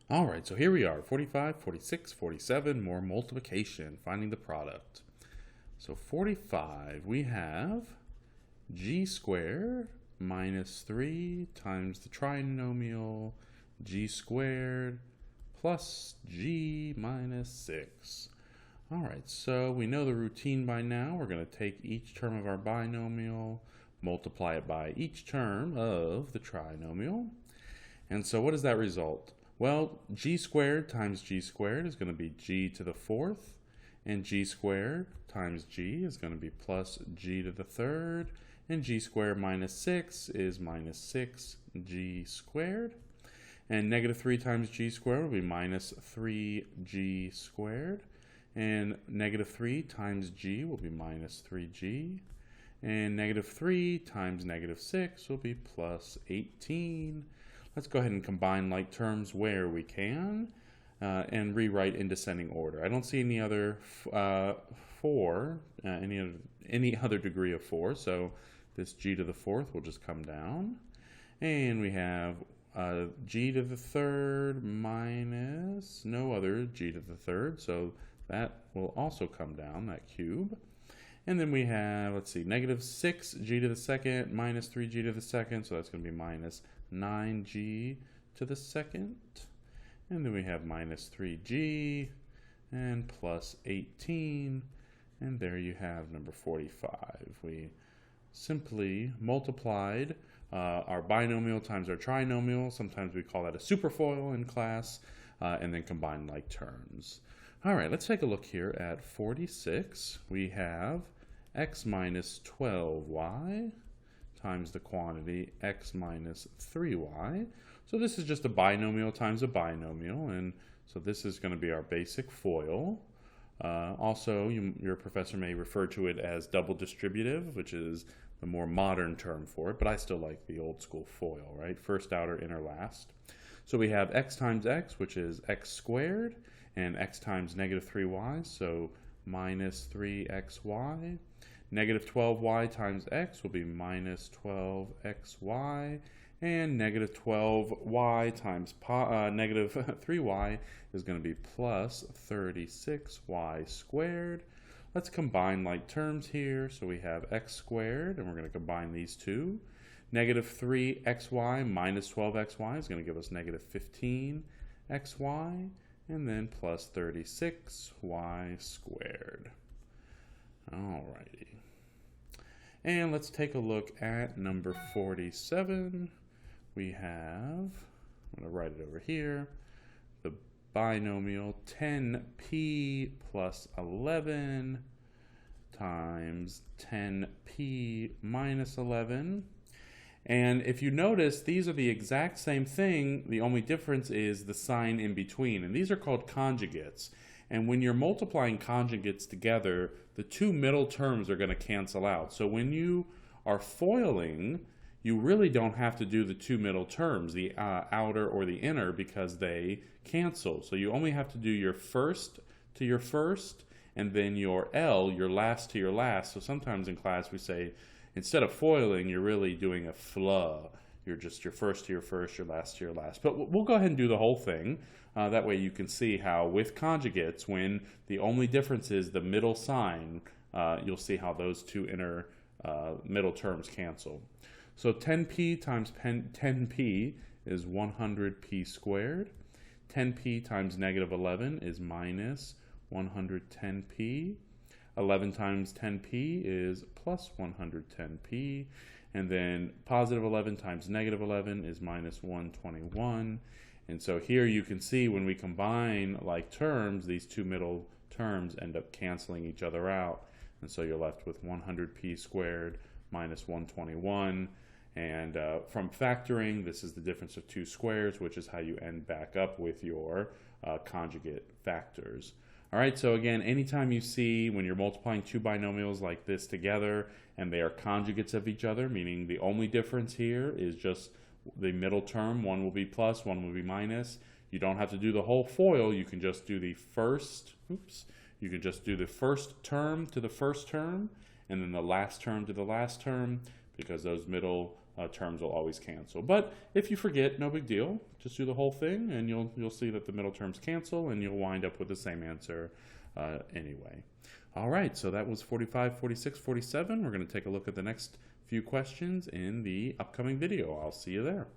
All right, so here we are, 45, 46, 47, more multiplication, finding the product. So 45, we have g squared minus 3 times the trinomial g squared plus g minus 6. All right, so we know the routine by now. We're going to take each term of our binomial, multiply it by each term of the trinomial. And so what does that result? Well, g squared times g squared is going to be g to the fourth, and g squared times g is going to be plus g to the third, and g squared minus 6 is minus 6g squared. And negative 3 times g squared will be minus 3g squared. And negative 3 times g will be minus 3g. And negative 3 times negative 6 will be plus 18. Let's go ahead and combine like terms where we can and rewrite in descending order. I don't see any other any other degree of 4, so this g to the fourth will just come down. And we have g to the third minus no other g to the third, so that will also come down, that cube. And then we have, let's see, negative 6g to the second minus 3g to the second, so that's going to be minus 9g to the second. And then we have minus 3g and plus 18. And there you have number 45. We simply multiplied our binomial times our trinomial. Sometimes we call that a superfoil in class, and then combine like terms. All right, let's take a look here at 46. We have x minus 12y times the quantity x minus 3y. So this is just a binomial times a binomial, and so this is going to be our basic FOIL. Also, your professor may refer to it as double distributive, which is the more modern term for it, but I still like the old school FOIL, right? First outer, inner last. So we have x times x, which is x squared, and x times negative 3y, so minus 3xy. Negative 12y times x will be minus 12xy, and negative 12y times negative 3y is going to be plus 36y squared. Let's combine like terms here. So we have x squared, and we're going to combine these two. Negative 3xy minus 12xy is going to give us negative 15xy, and then plus 36y squared. Alrighty. And let's take a look at number 47. We have, I'm going to write it over here, the binomial 10p plus 11 times 10p minus 11. And if you notice, these are the exact same thing. The only difference is the sign in between. And these are called conjugates. And when you're multiplying conjugates together, the two middle terms are going to cancel out. So when you are foiling, you really don't have to do the two middle terms, the outer or the inner, because they cancel. So you only have to do your first to your first, and then your L, your last to your last. So sometimes in class we say, instead of foiling, you're really doing a FLA. You're just your first to your first, your last to your last. But we'll go ahead and do the whole thing. That way you can see how with conjugates, when the only difference is the middle sign, you'll see how those two inner middle terms cancel. So 10p times 10p is 100p squared. 10p times negative 11 is minus 110p. 11 times 10p is plus 110p. And then positive 11 times negative 11 is minus 121. And so here you can see when we combine like terms, these two middle terms end up canceling each other out. And so you're left with 100p squared minus 121. And from factoring, this is the difference of two squares, which is how you end back up with your conjugate factors. All right, so again, anytime you see when you're multiplying two binomials like this together and they are conjugates of each other, meaning the only difference here is just the middle term, one will be plus, one will be minus. You don't have to do the whole FOIL, you can just do the first, you can just do the first term to the first term, and then the last term to the last term, because those middle terms will always cancel. But if you forget, no big deal. Just do the whole thing, and you'll see that the middle terms cancel, and you'll wind up with the same answer anyway. All right, so that was 45, 46, 47. We're going to take a look at the next few questions in the upcoming video. I'll see you there.